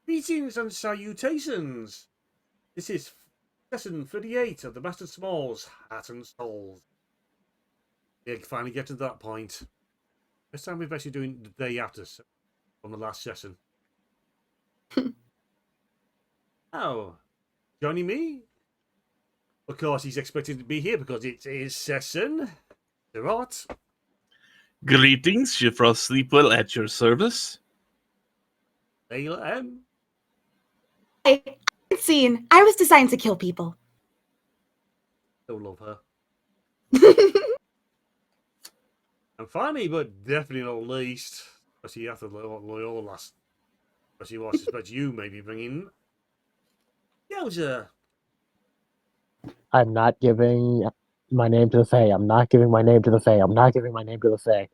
Greetings and salutations. This is session 38 of the Master Smalls Hat and Souls. We finally get to that point. This time we're actually doing the day after from the last session. Oh, joining me? Of course, he's expected to be here because it's his session. Right. Greetings, Shifra Sleepwell at your service. Layla M. Hey, scene. I was designed to kill people. Don't love her. And finally, but definitely not least, especially after Loyola last, especially what I suspect you may be bringing. Yeozwah. I'm not giving my name to the Fae. I'm not giving my name to the Fae. I'm not giving my name to the Fae.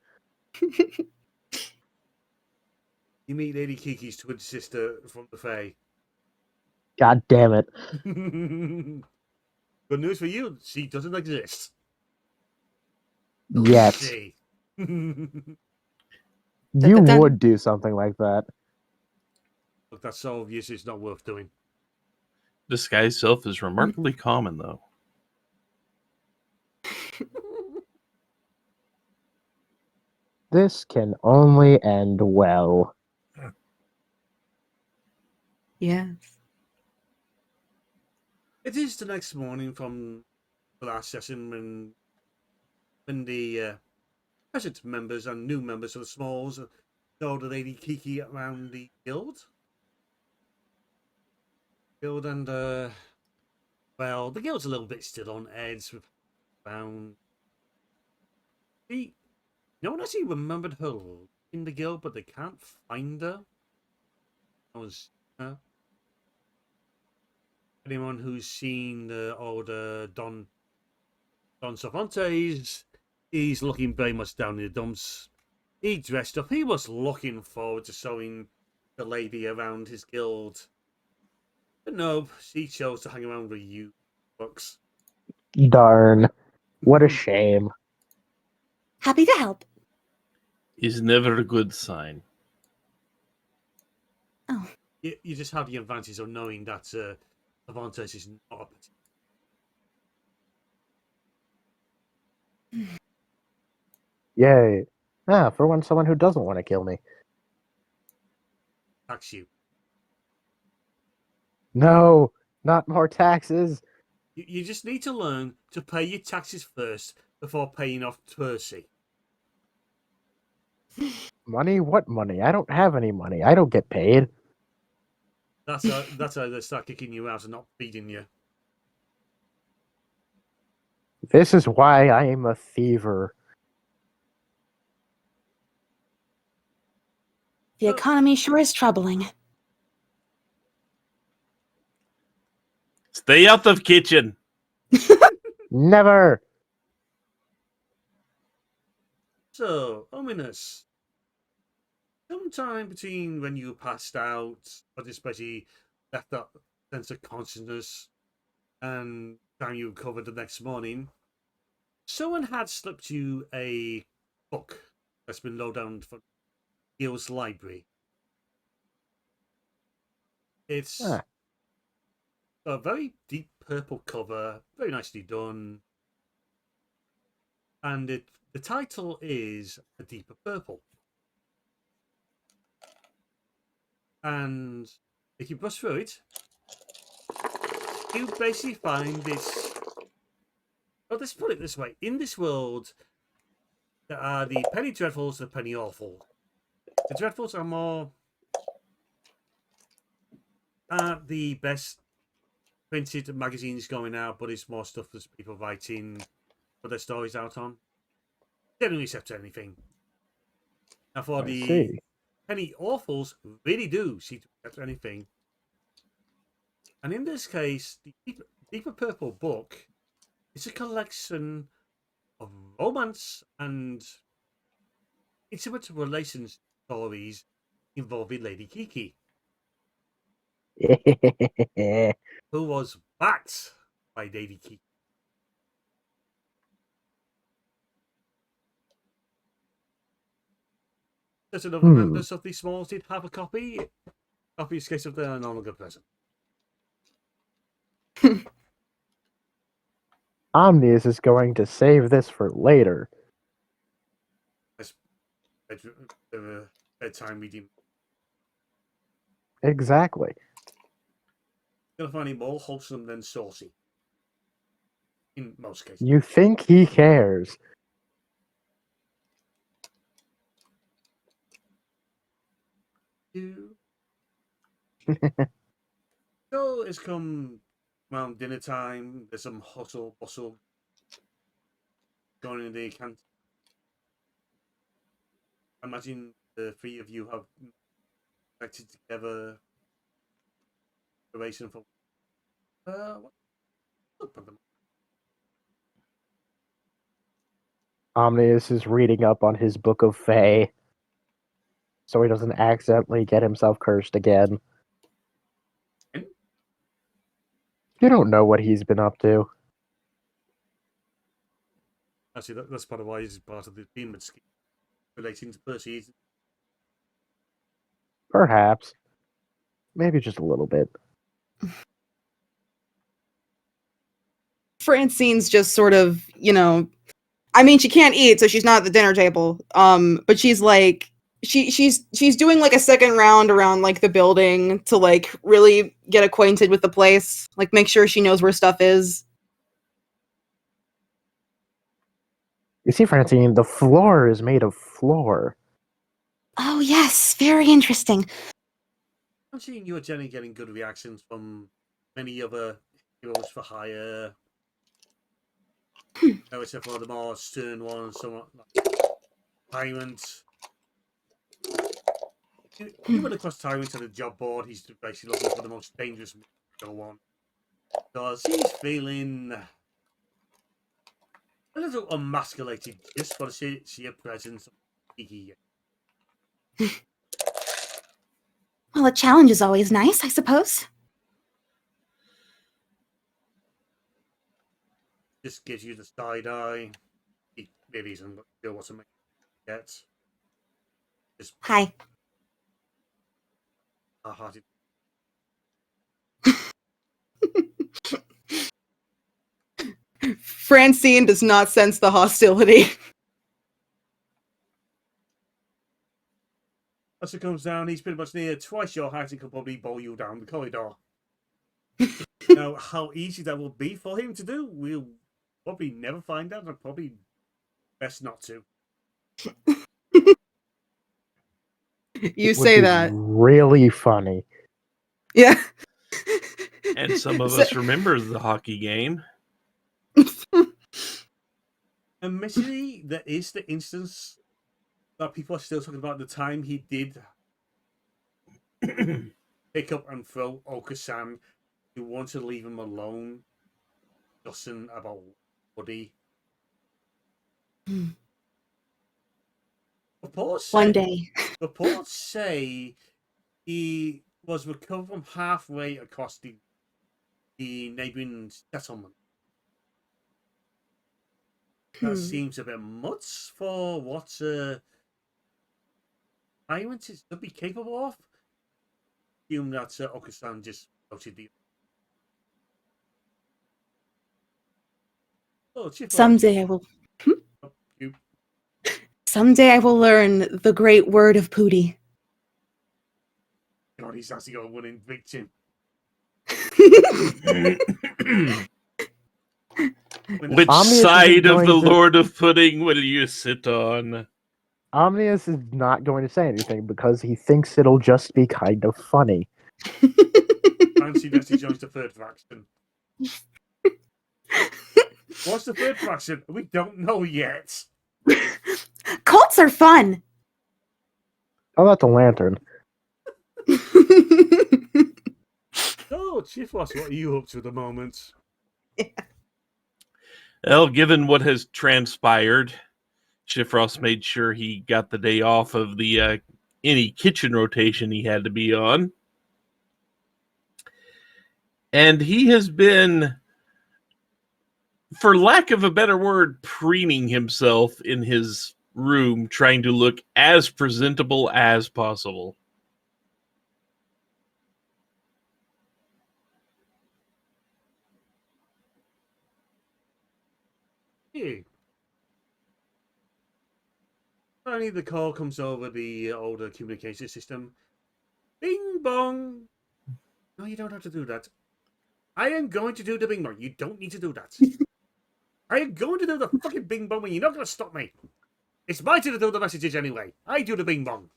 You meet Lady Kiki's twin sister from the Fae. God damn it. Good news for you, she doesn't exist. Yet. See. You Dun-dun-dun. would do something like that. Look, that's so obvious it's not worth doing. Disguise self is remarkably common, though. This can only end well. Yes. It is the next morning from the last session when the present members and new members of the Smalls showed the Lady Kiki around the guild. And well, the guild's a little bit still on edge with found. No one actually remembered her in the guild, but they can't find her. That was anyone who's seen the older Don Cervantes, he's looking very much down in the dumps. He dressed up. He was looking forward to showing the lady around his guild. But no, she chose to hang around with you folks. Darn. What a shame. Happy to help. Is never a good sign. Oh. You just have the advantage of knowing that Cervantes is not a Yay. Ah, for once, someone who doesn't want to kill me. tax you. No, not more taxes. You just need to learn to pay your taxes first before paying off Percy. Money? What money? I don't have any money. I don't get paid. That's how they start kicking you out and not feeding you. This is why I am a thiever. The economy sure is troubling. Stay out of kitchen. Never. So, ominous. Sometime between when you passed out, but especially left that sense of consciousness, and time you recovered the next morning, someone had slipped you a book that's been low down from Gil's library. It's a very deep purple cover, very nicely done, and the title is A Deeper Purple. And if you brush through it, you basically find this. Well, let's put it this way: in this world, there are the penny dreadfuls and the penny awful. The dreadfuls are more the best printed magazines going out, but it's more stuff that people writing put their stories out on. They don't accept anything. Now, for the penny awfuls, really do see to accept anything. And in this case, the Deeper Purple book is a collection of romance and intimate relations stories involving Lady Kiki, who was backed by Lady Kiki. Certain other members of the Smalls did have a copy. Obfuscate if they are no longer present. Omnius is going to save this for later. Bedtime reading. Exactly. Gonna find him more wholesome than saucy. In most cases. You think he cares? So it's come around dinner time. There's some hustle bustle going in the canteen. Imagine the three of you have connected together. For Omnius is reading up on his book of Fae, so he doesn't accidentally get himself cursed again. You don't know what he's been up to. Actually, that's part of why he's part of the demon scheme relating to Percy. Perhaps. Maybe just a little bit. Francine's just sort of, I mean, she can't eat, so she's not at the dinner table. But she's like, she's doing like a second round around like the building to like really get acquainted with the place, like make sure she knows where stuff is. You see, Francine, the floor is made of floor. Oh, yes. Very interesting. I'm seeing you and Jenny getting good reactions from many other heroes for hire. No, except for the more stern ones, somewhat like Tyrant. You went across Tyrant to the job board. He's basically looking for the most dangerous one. Because he's feeling a little emasculated just for the sheer presence of Kiki. Well, a challenge is always nice, I suppose. Just gives you the side eye. He really isn't sure what to make yet. Just Hi. half-hearted. Francine does not sense the hostility. As it comes down, he's pretty much near twice your height and could probably bowl you down the corridor. Now, how easy that will be for him to do, we'll probably never find out, and probably best not to. You Would say be that. really funny. Yeah. And some of us remember the hockey game. Admittedly, there is the instance that people are still talking about the time he did pick up and throw Oka-san. He wanted to leave him alone, discussing about Woody. One day. Reports say he was recovered from halfway across the neighbouring settlement. That seems a bit much for what Tyrant should be capable of. Assume that Oka-san just noted the. Oh, Someday I will. You. Someday I will learn the great word of Pooty. God, he's actually got a winning victim. Which Omnius side isn't of the going to- Lord of Pudding will you sit on? Omnius is not going to say anything because he thinks it'll just be kind of funny. Fancy that he joins the third faction. What's the third faction? We don't know yet. Cults are fun. Oh, that's a lantern. Oh, Chiflos, what are you up to at the moment? Well, given what has transpired, Shifrost made sure he got the day off of the any kitchen rotation he had to be on. And he has been, for lack of a better word, preening himself in his room, trying to look as presentable as possible. Hey. Finally, the call comes over the older communication system. Bing bong. No, you don't have to do that. I am going to do the bing bong. You don't need to do that. I am going to do the fucking bing bong, and you're not going to stop me. It's my turn to do the messages anyway. I do the bing bong.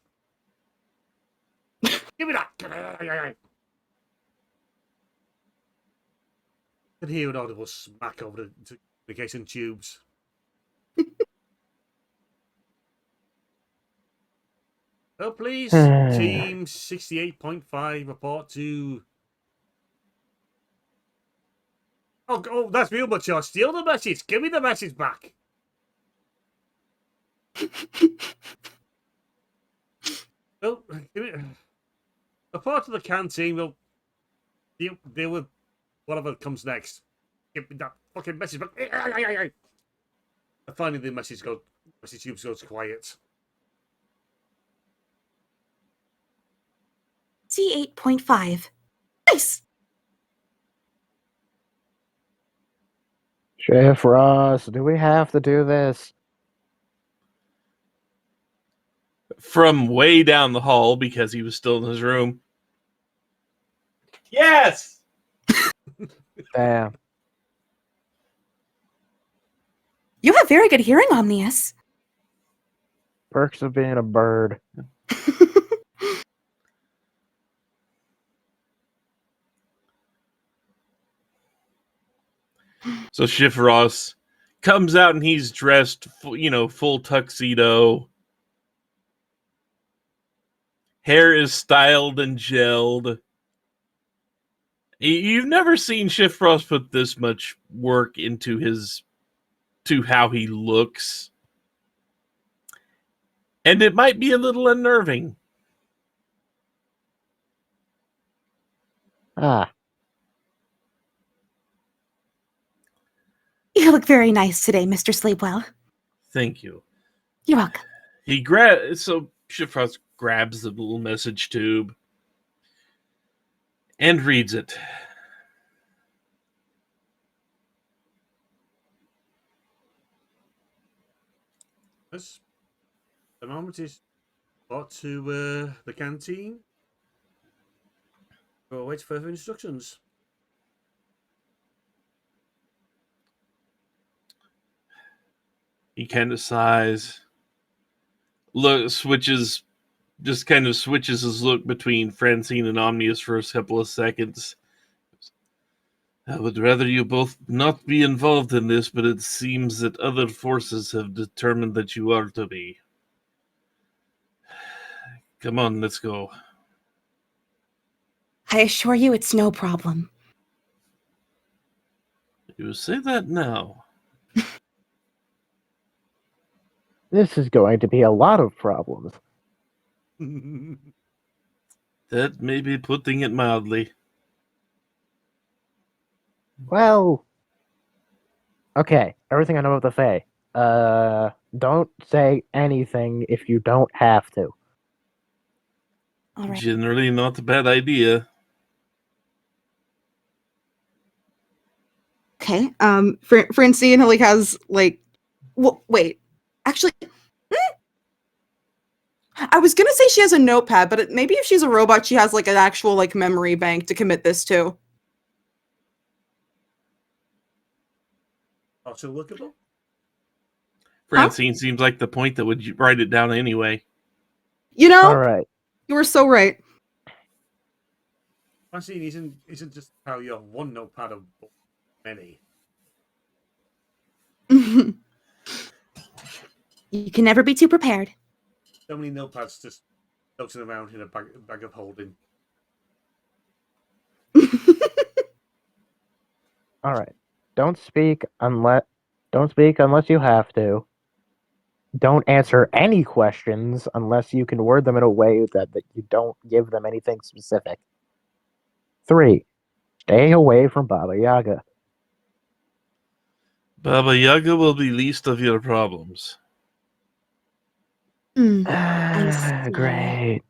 Give me that. I can hear an audible smack over the communication tubes. Oh, please, Team 68.5 report to... Oh, that's real, but you'll steal the message. Give me the message back. Well, report to the canteen. We'll deal with whatever comes next. Give me that fucking message back. And finally, the message tubes goes quiet. C8.5. Nice! Chef Ross, do we have to do this? From way down the hall, because he was still in his room. Yes! Damn. You have very good hearing, Omnius. Perks of being a bird. So Shift Ross comes out and he's dressed, full tuxedo. Hair is styled and gelled. You've never seen Shift Ross put this much work into to how he looks. And it might be a little unnerving. Ah. You look very nice today, Mr. Sleepwell. Thank you. You're welcome. So Shift Ross grabs the little message tube and reads it. Yes. The moment is brought to the canteen. We'll wait for further instructions. He kind of sighs. Switches his look between Francine and Omnius for a couple of seconds. I would rather you both not be involved in this, but it seems that other forces have determined that you are to be. Come on, let's go. I assure you it's no problem. You say that now. This is going to be a lot of problems. That may be putting it mildly. Well, okay, everything I know of the Fae. Don't say anything if you don't have to. All right. Generally not a bad idea. Okay. Francine like has like, wait. Actually, I was gonna say she has a notepad, but maybe if she's a robot, she has like an actual like memory bank to commit this to. Also lookable. Francine seems like the point that would write it down anyway. You know, All right. you were so right. Francine isn't just how you have one notepad of many. You can never be too prepared. So many notepads just floating around in a bag of holding. All right. Don't speak unless you have to. Don't answer any questions unless you can word them in a way that you don't give them anything specific. 3. Stay away from Baba Yaga. Baba Yaga will be least of your problems. I see. Great.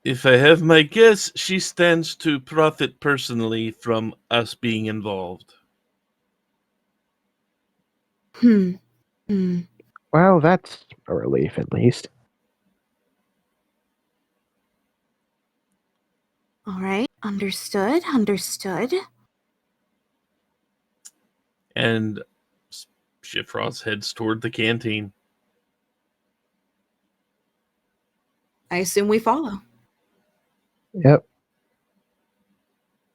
If I have my guess, she stands to profit personally from us being involved. Hmm. Hmm. Well, that's a relief at least. All right. Understood. Understood. And Shifrost heads toward the canteen. I assume we follow. Yep.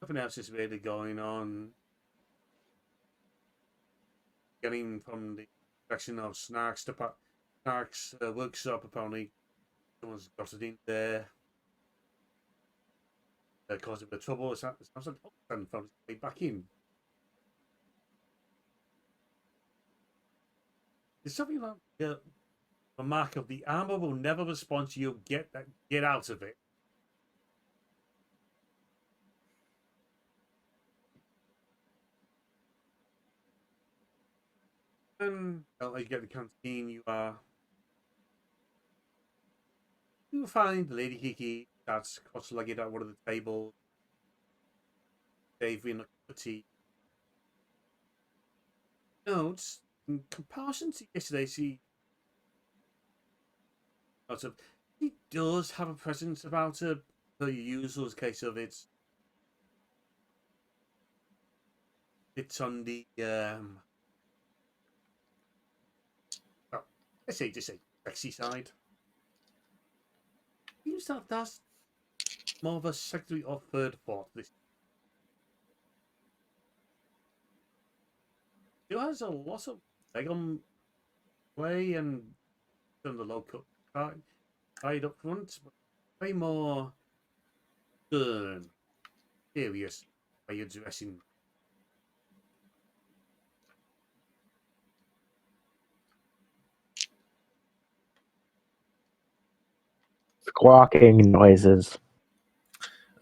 Nothing else is really going on. Getting from the direction of Snark's workshop, apparently someone's got it in there. Causing a bit of trouble. It sounds like and found its way back in. There's something like a mark of the armor will never respond to you. Get out of it. And you get the canteen. You find Lady Kiki that's cross-legged at one of the tables. They've been a cup of tea. No, it's in comparison to yesterday. She does have a presence about her. Per usual case of it's on the well, let's say just say sexy side. Seems that that's more of a secondary or third thought. This she has a lot of leg on play and on the low cut side up front, but way more stern, serious by your dressing. Squawking noises.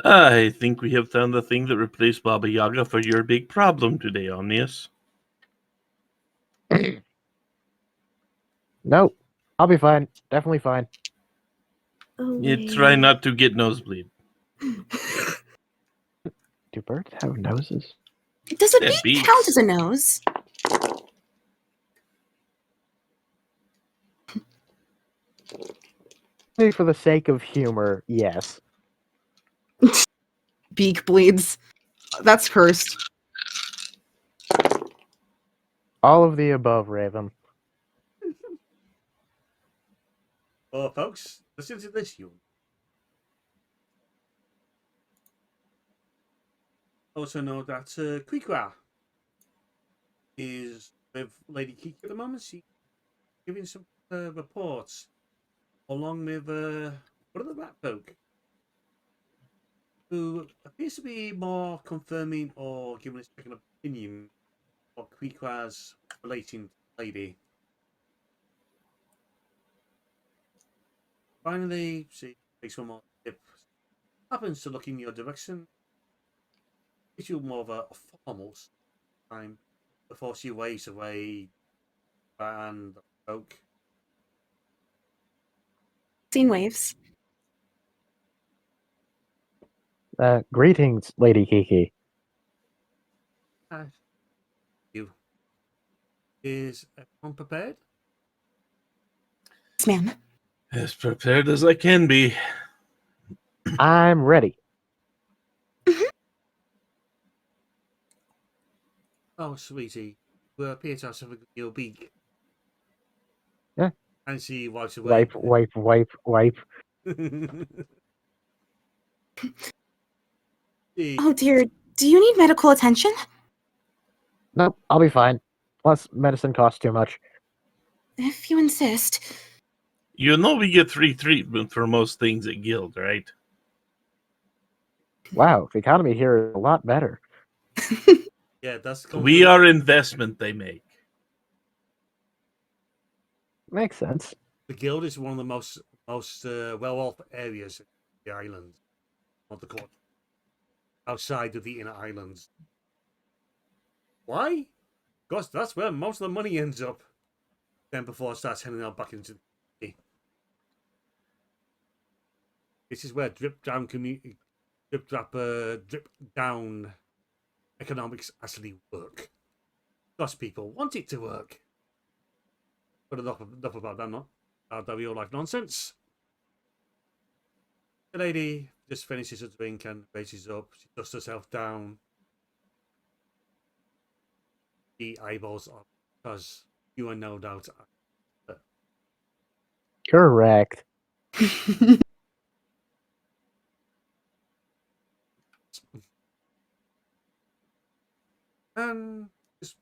I think we have found the thing that replaced Baba Yaga for your big problem today, Omnius. Nope. I'll be fine. Definitely fine. Oh, You try not to get nosebleed. Do birds have noses? Does a Yeah, beak beaks. count as a nose? Maybe for the sake of humor, yes. Beak bleeds. That's cursed. All of the above, Raven. Well, folks, listen to this, you. Also know that Quikra is with Lady Kiki at the moment. She's giving some reports along with one of the rat folk who appears to be more confirming or giving a second opinion of Quikra's relating to the lady. Finally, she takes one more step, happens to look in your direction, gives you more of a formal time before she waves away and the folk. Seen waves. Greetings, Lady Kiki. You is everyone prepared? Yes, ma'am. As prepared as I can be. I'm ready. Oh, sweetie, we appear to have something in your beak. Yeah. And she wipes away. Wipe. Oh dear. Do you need medical attention? Nope, I'll be fine. Plus, medicine costs too much. If you insist. You know we get free treatment for most things at Guild, right? Wow, the economy here is a lot better. Yeah, that's We are investment they make. Makes sense. the guild is one of the most well-off areas of the island, of the court, outside of the inner islands. Why? Because that's where most of the money ends up. Then before it starts heading out back into the city. This is where drip down economics actually work. Because people want it to work. But enough about that, not that real life nonsense. The lady just finishes her drink and raises up. She dusts herself down. The eyeballs up because you are no doubt. Correct. And just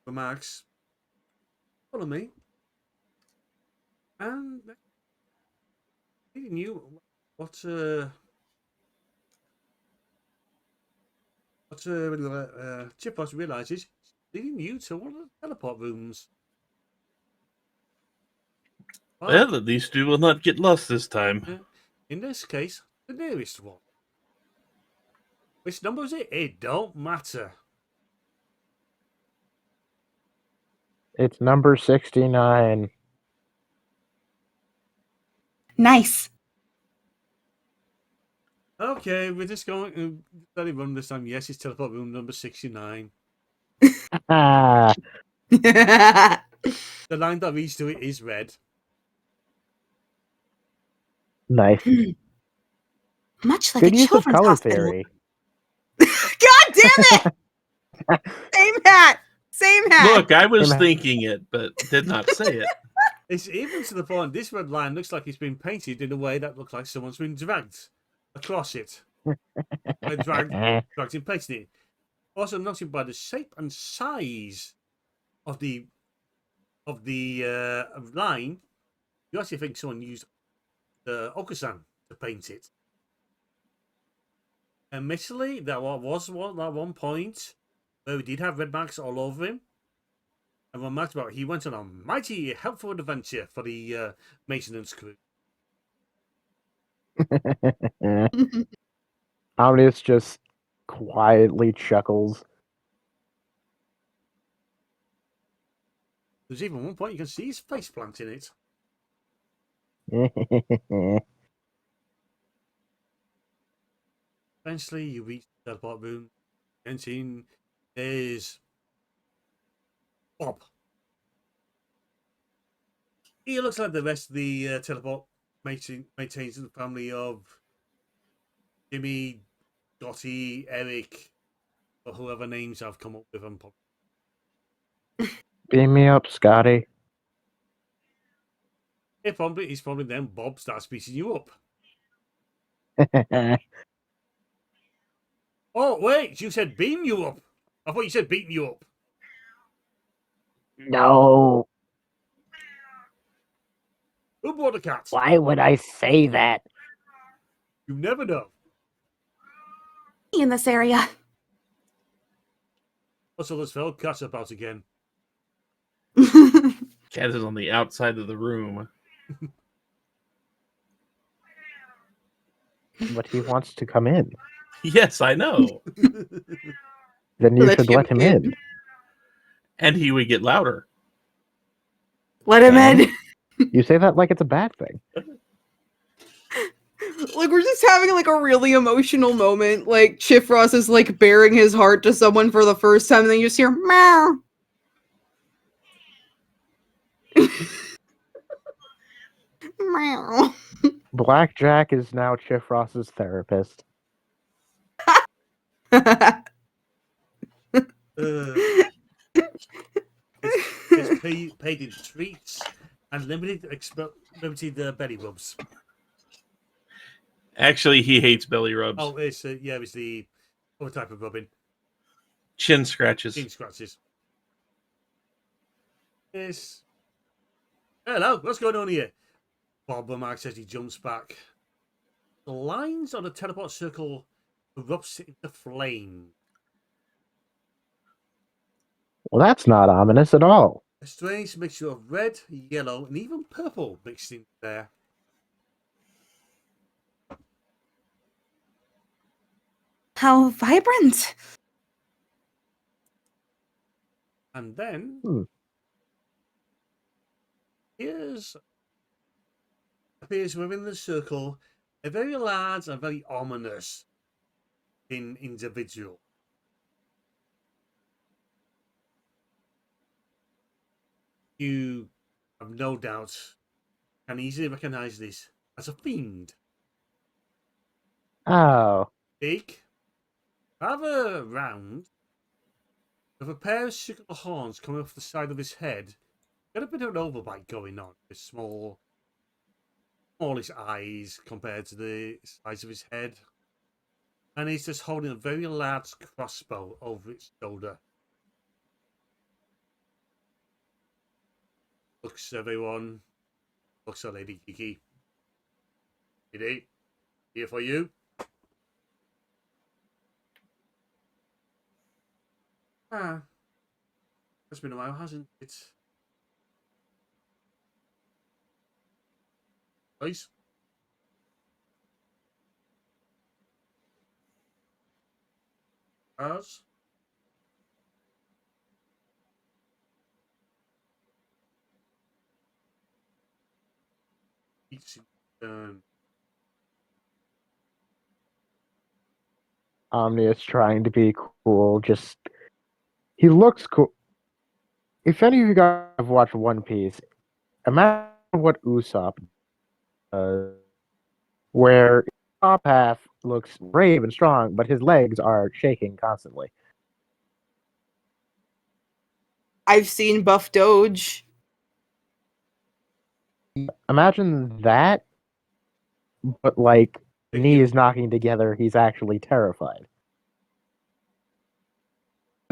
remarks, follow me. And leading you, Chipos realizes leading you to one of the teleport rooms. Well, at least we will not get lost this time. In this case, the nearest one. Which number is it? It don't matter. It's number 69. Nice. Okay, we're just going to let it run this time. Yes, it's teleport room number 69. Ah, The line that reads to it is red. nice. Much like Good a use of children's color hospital. theory. God damn it! Same hat. Same hat. Look, I was Hey, man. thinking it, but did not say it. It's even to the point this red line looks like it's been painted in a way that looks like someone's been dragged across it. dragged and painted it. Also noted by the shape and size of the line, you actually think someone used the Okusan to paint it. Admittedly, there was one point where we did have red marks all over him. And one marked about he went on a mighty helpful adventure for the maintenance crew. Omnius just quietly chuckles. There's even one point you can see his face plant in it. Eventually, you reach the teleport room. Entering, there's Bob. He looks like the rest of the teleport maintains the family of Jimmy, Dottie, Eric, or whoever names I've come up with. Beam me up, Scotty. It's probably then Bob starts beating you up. Oh, wait, you said beam you up. I thought you said beating you up. No. Who brought the cat? Why would I say that? You never know. In this area. Also, let's fell cat's about again. Cat is on the outside of the room. But he wants to come in. Yes, I know. Then you Let should him let him in. And he would get louder. Let him And? in. You say that like it's a bad thing. Like, we're just having like a really emotional moment. Like, Chifros is like bearing his heart to someone for the first time, and then you just hear meow. Meow. Blackjack is now Chifros's therapist. It's paid in treats and limited belly rubs. Actually, he hates belly rubs. Oh, it's the other type of rubbing. Chin scratches. Chin scratches. Yes. Hello, what's going on here? Bob remarks as he jumps back. The lines on the teleport circle erupts into flame. Well, that's not ominous at all. A strange mixture of red, yellow, and even purple mixed in there. How vibrant. And then appears within the circle a very large and very ominous individual. You have no doubt can easily recognize this as a fiend. Oh, Big, rather round, with a pair of circular horns coming off the side of his head. Got a bit of an overbite going on. With smallest eyes compared to the size of his head. And he's just holding a very large crossbow over its shoulder. Looks everyone. Looks at Lady Kiki. Lady, here for you. Ah, it's been a while, hasn't it? Nice. Ours. Each turn. Omnius trying to be cool. Just he looks cool. If any of you guys have watched One Piece, imagine what Usopp does, where his top half looks brave and strong, but his legs are shaking constantly. I've seen Buff Doge. Imagine that, but like Thank knees knocking together, he's actually terrified.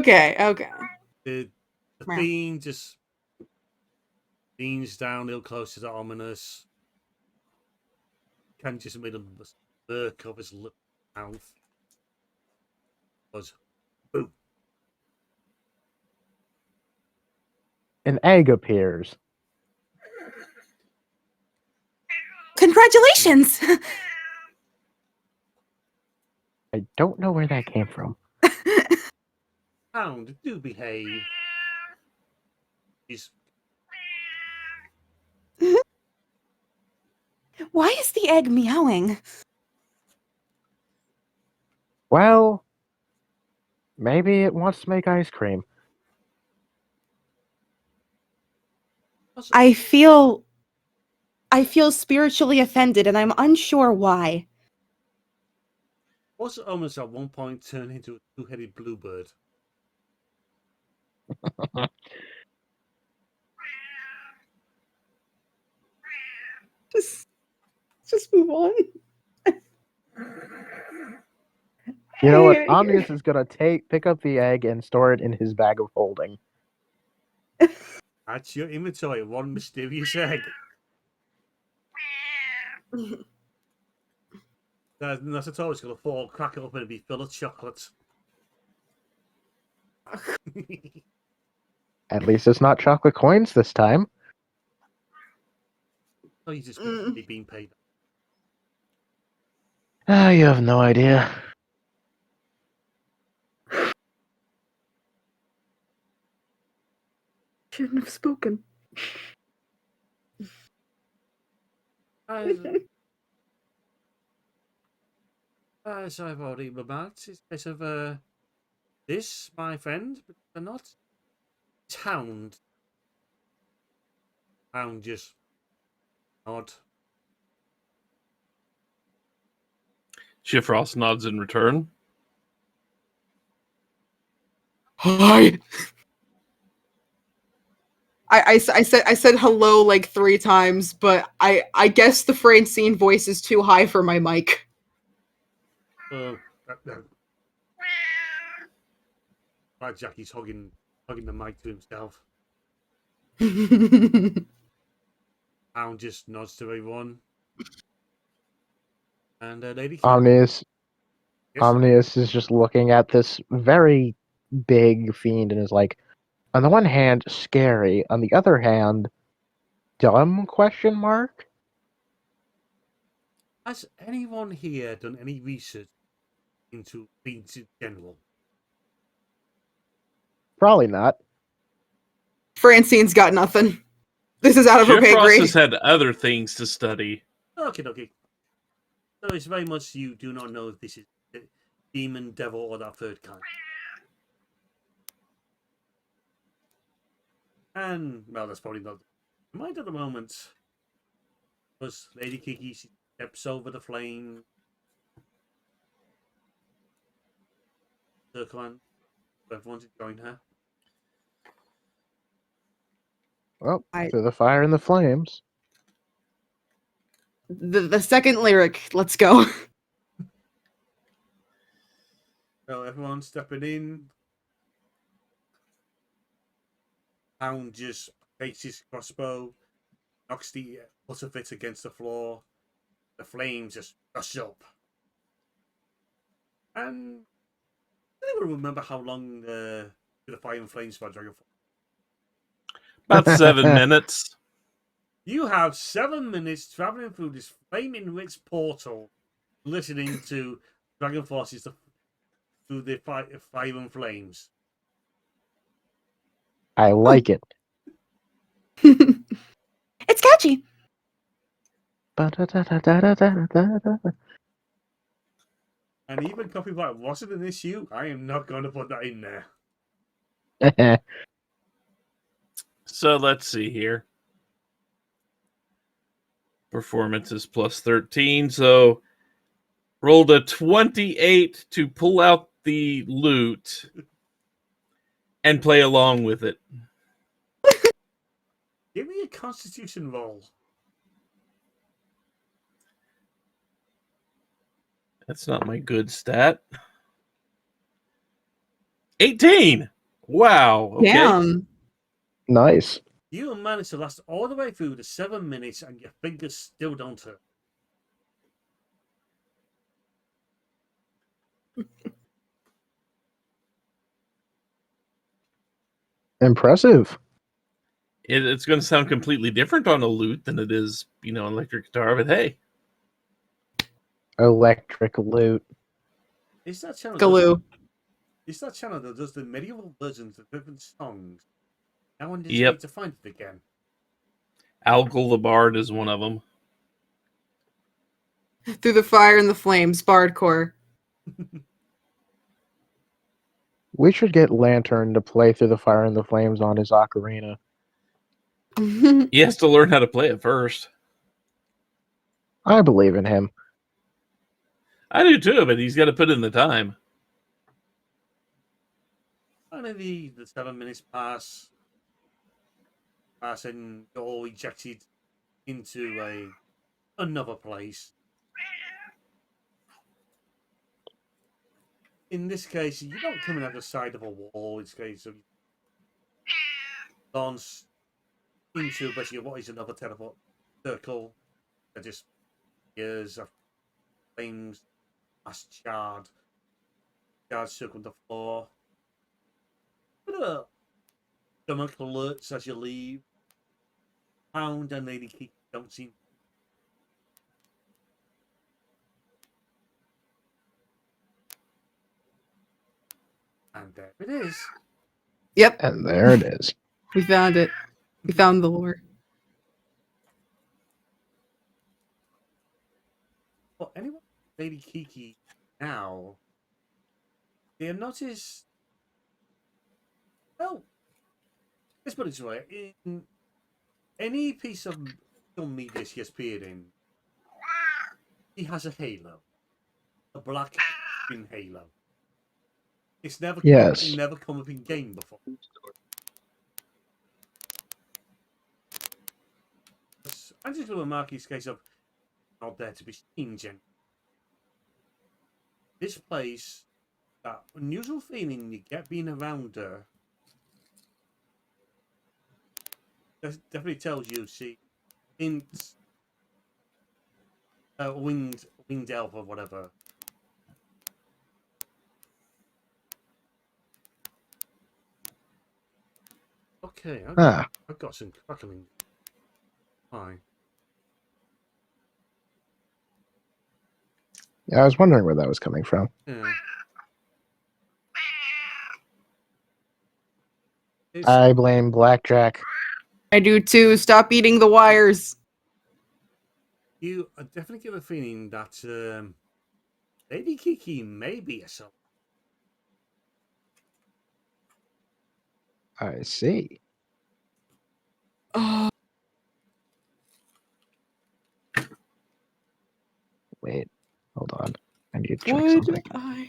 Okay, okay. The Meow. fiend just leans down a little closer to Ominous. Can just made a smirk of his lip mouth. Goes, boom. An egg appears. Congratulations! I don't know where that came from. Hound, do behave. He's Why is the egg meowing? Well, maybe it wants to make ice cream. I feel spiritually offended and I'm unsure why. was almost at one point turned into a two-headed bluebird. Just move on. You know what? Hey, Omnius is gonna pick up the egg and store it in his bag of holding. That's your inventory, one mysterious egg. Not at all, it's going to fall, crack it open and be full of chocolate. At least it's not chocolate coins this time. Oh, you just being paid. Ah, you have no idea. Shouldn't have spoken. As I've already remarked, it's a case of this, my friend, but they're not. It's Hound. Hound just odd. Shifrost nods in return. Hi. I said hello like 3 times, but I guess the Francine voice is too high for my mic. Right, Jackie's hugging the mic to himself. Hound just nods to everyone. And Lady King. Omnius Yes? Omnius is just looking at this very big fiend and is like, on the one hand, scary. On the other hand, dumb question mark? Has anyone here done any research into fiends in general? Probably not. Francine's got nothing. This is out of her pay Shifrost grade. has had other things to study. Okay. So it's very much you do not know if this is demon, devil, or that third kind. And, well, that's probably not in mind at the moment. Because Lady Kiki steps over the flame. Circle for everyone to join her. Well, I- through the fire and the flames. The second lyric. Let's go. So everyone's stepping in. Hound just takes his crossbow, knocks the butt of it against the floor. The flames just rush up. And does anyone remember how long the fire and flames by Dragonfall? About 7 minutes. You have 7 minutes traveling through this flaming rich portal, listening to Dragon Forces through the fire and flames. I like it. It's catchy. Ba-da-da-da-da-da-da-da-da. And even copyright wasn't an issue. I am not going to put that in there. So let's see here. Performance is plus 13. So rolled a 28 to pull out the loot and play along with it. Give me a Constitution roll. That's not my good stat. 18. Wow. Okay. Damn. Nice. You managed to last all the way through the 7 minutes, and your fingers still don't hurt. Impressive. It's going to sound completely different on a lute than it is, an electric guitar. But hey, Electric loot. Is that channel? Galoo. Is that channel that does the medieval versions of different songs? Now I just Yep. need to find it again. Algal the Bard is one of them. Through the fire and the flames. Bardcore. We should get Lantern to play Through the Fire and the Flames on his ocarina. He has to learn how to play it first. I believe in him. I do too, but he's got to put in the time. Finally, the 7 minutes pass, and you're all ejected into another place. In this case, you don't come in at the side of a wall. It's a case of dance into basically what is another teleport circle that just years of flames, mass charred circled the floor. Bit of stomach alerts as you leave. Hound and Lady Kiki don't seem. And there it is. Yep. And there it is. We found it. We found the lore. Well, anyone, Lady Kiki, now, they notice. Well, let's put it this way: in any piece of film media she has appeared in, she has a halo, a black spin halo. It's never Yes. never come up in game before. I'm just going to remark this case of not there to be seen, Jen. This place, that unusual feeling you get being around her, definitely tells you she ain't winged elf or whatever. Okay, I've got some crackling. Fine. Yeah, I was wondering where that was coming from. Yeah. I blame Blackjack. I do too. Stop eating the wires. You definitely get a feeling that Lady Kiki may be a soul. I see. Wait, hold on. I need to check Would something. I?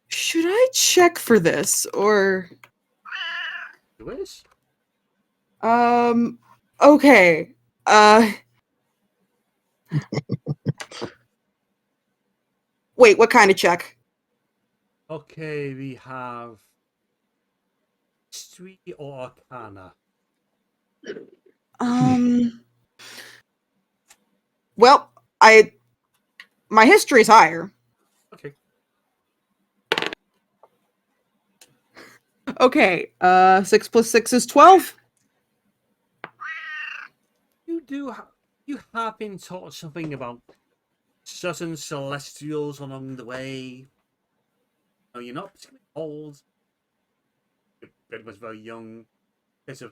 Should I check for this or? Do it. Okay. Wait, what kind of check? Okay, we have history or arcana. Well, my history's higher. Okay. Okay, 6 plus 6 is 12. You have been taught something about certain celestials along the way. No, you're not particularly old. You're very much very young. There's a. I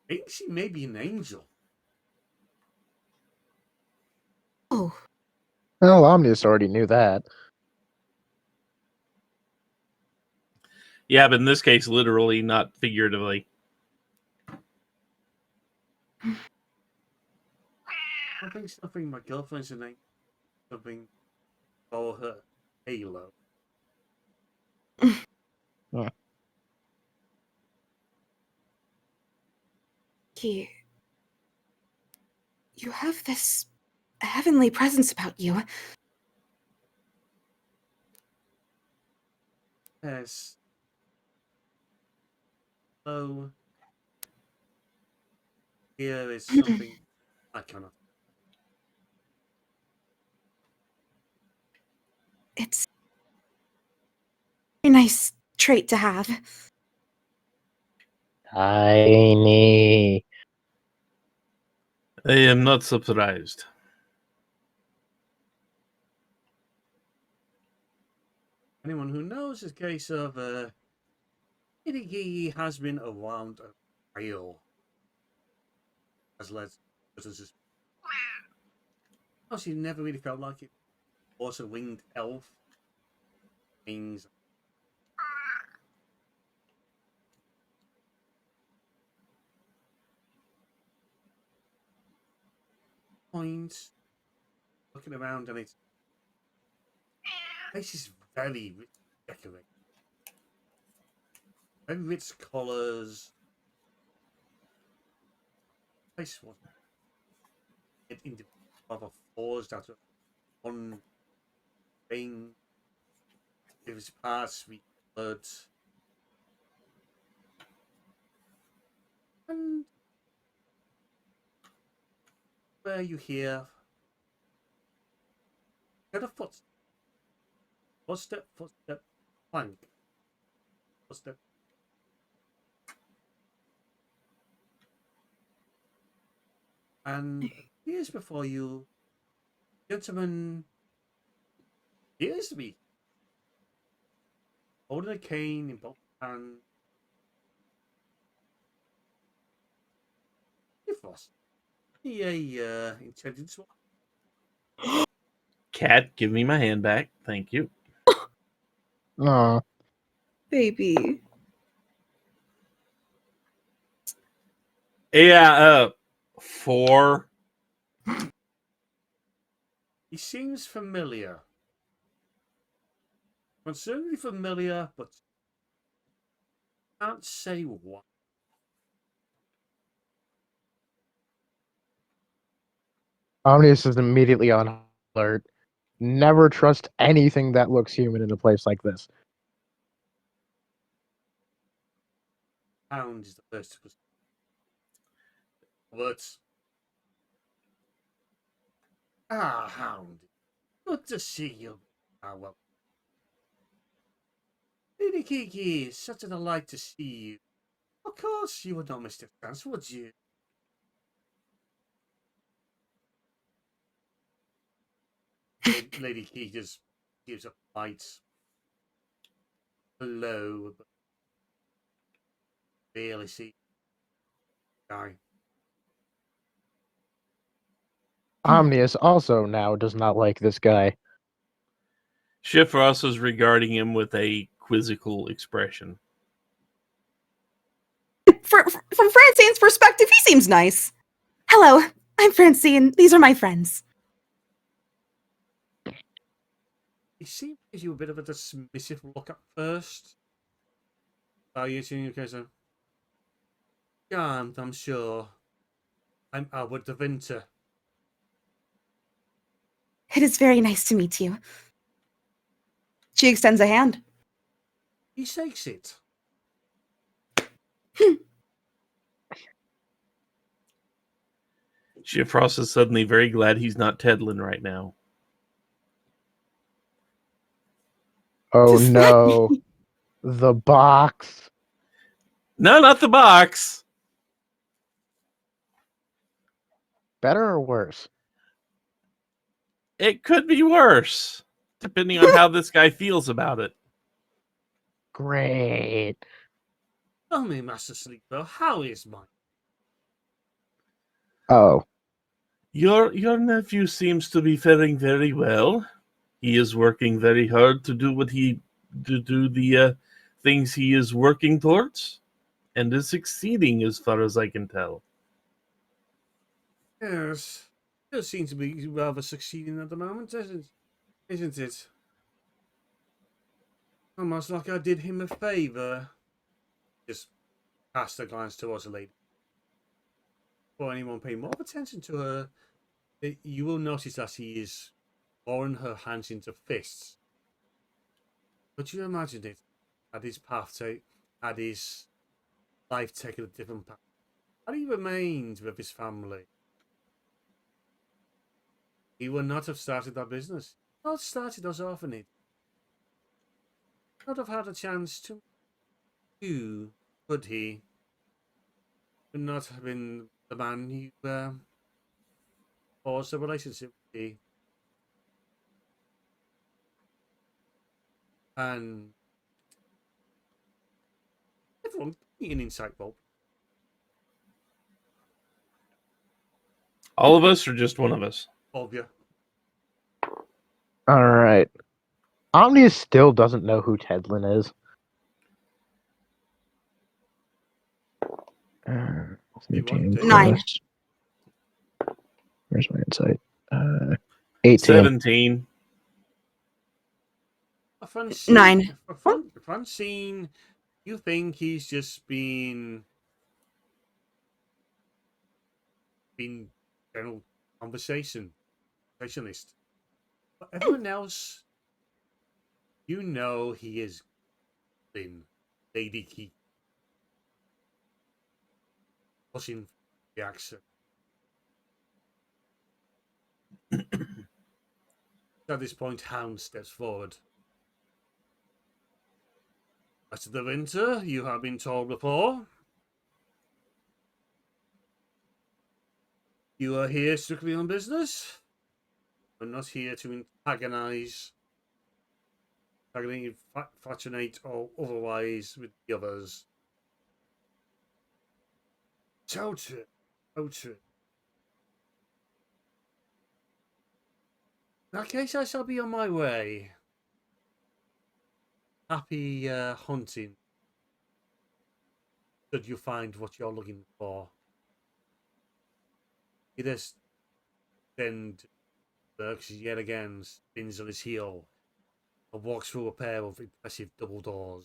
think she may be an angel. Oh, Well, Omnius already knew that. Yeah, but in this case, literally, not figuratively. I think something my girlfriend's name. Something for her halo. You have this heavenly presence about you. Yes. So here is something I cannot. It's a nice trait to have. Tiny. I am not surprised. Anyone who knows this case of Hideki has been around a while. Has led businesses. She never really felt like it. Also, winged elf wings. Point. Looking around and it's place is very rich decorated. Very rich colours. Place was in the other floors that one thing. It was past sweet blood. And where you hear get a footstep, clank, footstep. And years before you, gentleman appears to be holding a cane in both hands. Frost. Yeah, intended swap. Cat, give me my hand back. Thank you. Aw. baby. Yeah, 4. He seems familiar. Concerningly familiar, but can't say what. Omnius is immediately on alert. Never trust anything that looks human in a place like this. Hound is the first to words. Ah, Hound. Good to see you. Ah, well. Lady Kiki, it's such a delight to see you. Of course, you would not miss the chance, would you? Lady Kiki just gives a light hello, but barely see guy. Omnius also now does not like this guy. Shifrost is regarding him with a quizzical expression. from Francine's perspective, he seems nice. Hello, I'm Francine. These are my friends. He seemed to give you a bit of a dismissive look at first. Are you seeing okay, so? Can't, I'm sure. I'm Albert de Winter. It is very nice to meet you. She extends a hand. He shakes it. Shifrost is suddenly very glad he's not Tedlin right now. Oh Does that no. The box. No, not the box. Better or worse? It could be worse, depending on how this guy feels about it. Great. Tell me, Master Sleeper, how is mine? Oh. Your nephew seems to be faring very well. He is working very hard to do the things he is working towards, and is succeeding as far as I can tell. Yes. Does seem to be rather succeeding at the moment, isn't it? Almost like I did him a favour. Just cast a glance towards the lady. For anyone paying more attention to her, you will notice that he is pouring her hands into fists. Could you imagine it? Had his had his life taken a different path? Had he remained with his family, he would not have started that business. Not started those orphanage. Not have had a chance to you, could he? Would not have been the man you forced a relationship with. He. And everyone, give me an insight roll. All of us, or just one of us? All of you. Alright. Omnius still doesn't know who Tedlin is. You want 13 to- 9. plus- Where's my insight? 18. 17. Francine, 9. Francine, you think he's just been general conversationalist. But everyone else, you know he has been Lady Key pushing the accent. At this point, Hound steps forward. Master de Winter, you have been told before. You are here strictly on business. We're not here to antagonize, infatuate, or otherwise with the others. So true. So true. In that case, I shall be on my way. Happy hunting. Should you find what you're looking for? He just then lurks yet again, spins on his heel, and walks through a pair of impressive double doors.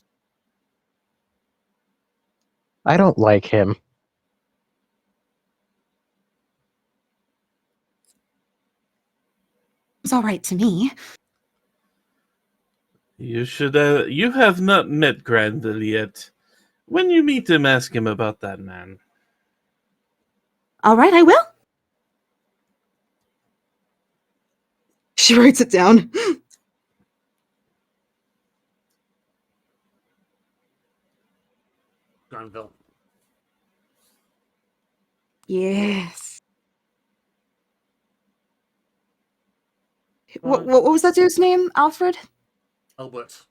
I don't like him. was all right to me? You should. You have not met Granville yet. When you meet him, ask him about that man. All right, I will. She writes it down. Granville. Yes. Right. What was that dude's name? Alfred? Albert.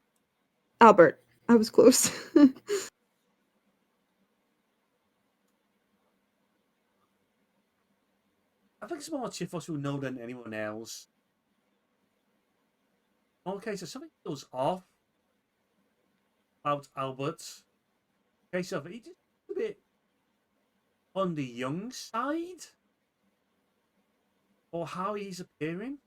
Albert. I was close. I think it's more Chifos who know than anyone else. Okay, so something goes off about Albert. Okay, so he just a bit on the young side? Or how he's appearing?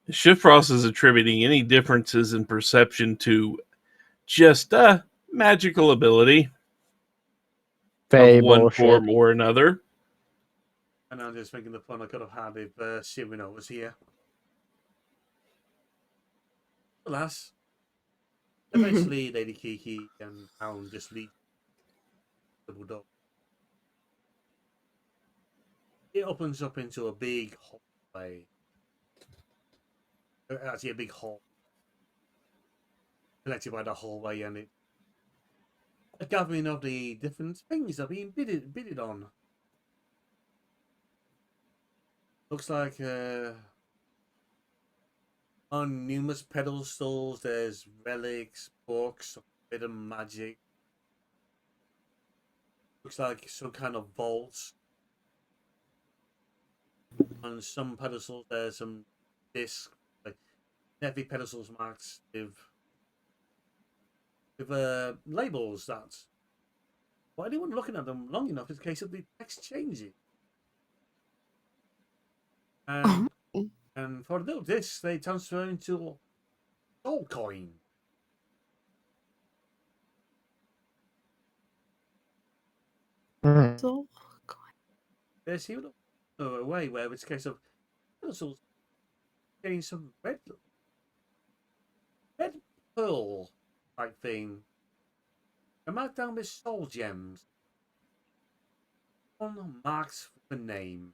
Shifrost is attributing any differences in perception to just a magical ability Fey of one bullshit. form or another. And I'm just thinking the fun I could have had if Cyrano was here. Alas, eventually Lady Kiki and Hound just leave the door. It opens up into a big hallway. Actually, a big hall. Connected by the hallway, and it a gathering of the different things that are being bidded on. Looks like on numerous pedestals there's relics, books, a bit of magic. Looks like some kind of vault. On some pedestals there's some discs, like heavy pedestals marked with labels that. Why anyone looking at them long enough in case of the text changing? And and for the little discs they transfer into soul coin. Mhm. So, There's even a way where it's a case of pedestals getting some red pearl type thing. And marked down with soul gems. On marks for the name.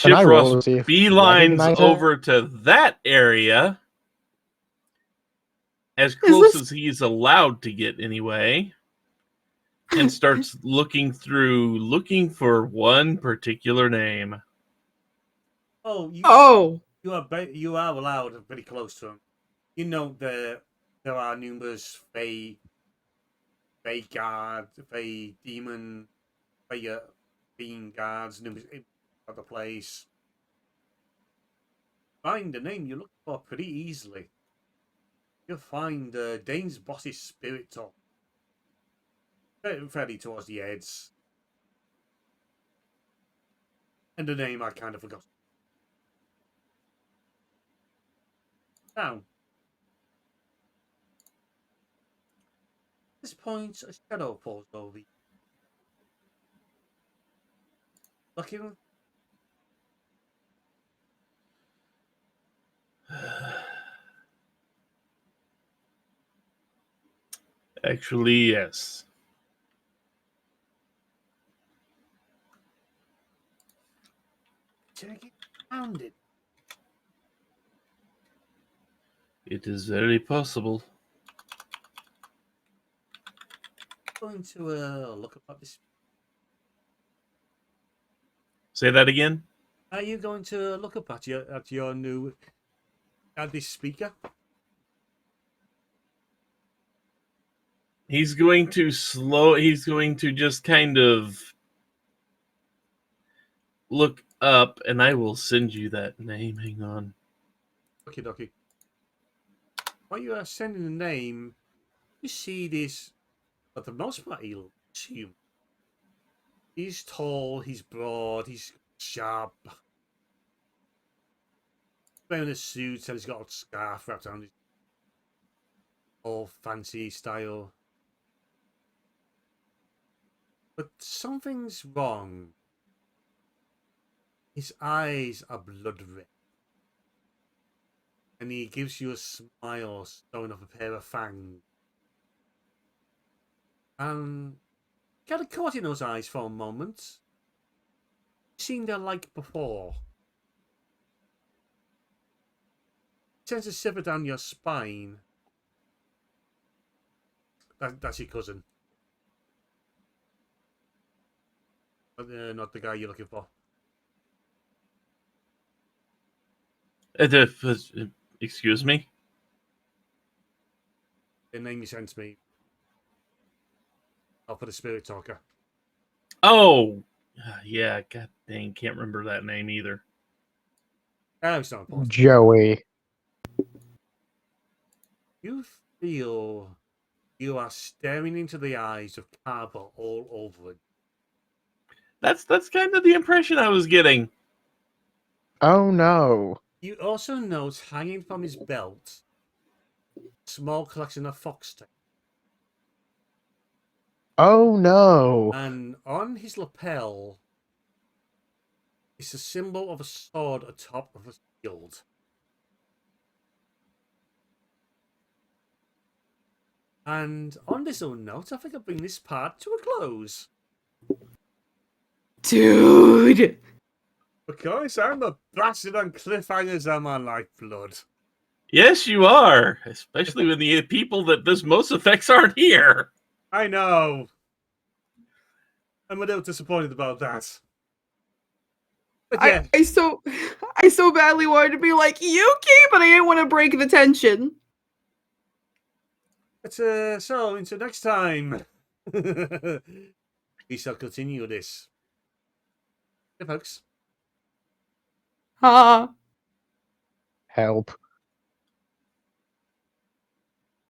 Can I roll to Shifrost see if we beelines recognize it? over to that area as Is close this- as he's allowed to get anyway, and starts looking for one particular name. Oh, you are allowed pretty close to him. You know there are numerous fey guards, fey demon, fey being guards, numerous at the place. Find the name you look for pretty easily. You'll find Dane's boss's spirit top. Fairly towards the heads. And the name I kind of forgot. Now, at this point, a shadow falls over you. Looking, Actually, yes. checking around it. It is very possible. Going to look up at this. Say that again? Are you going to look up at your new at this speaker? He's going to just kind of look up, and I will send you that name. Hang on. Okie dokie. While you are sending the name, you see this. For the most part, he'll assume. He's tall, he's broad, he's sharp. Wearing a suit and he's got a scarf wrapped around his all fancy style. But something's wrong. His eyes are blood red. And he gives you a smile, showing off a pair of fangs. And kind of caught in those eyes for a moment. Seen their like before. Sends a shiver down your spine. That's your cousin. But, not the guy you're looking for. Excuse me? The name you sent me. Oh, for the spirit talker. Oh! Yeah, god dang, can't remember that name either. Oh, it's not important. Joey. you feel you are staring into the eyes of Carver all over again. That's kind of the impression I was getting. Oh no. You also note hanging from his belt a small collection of foxtails. Oh no. And on his lapel is a symbol of a sword atop of a shield. And on this own note, I think I'll bring this part to a close. Dude. Because I'm a bastard on cliffhangers and my lifeblood. Yes, you are. Especially when the people that this most affects aren't here. I know. I'm a little disappointed about that. But yeah, I so badly wanted to be like Yuki, but I didn't want to break the tension. but, so until next time, we shall continue this. Yeah, folks. Ha. Help.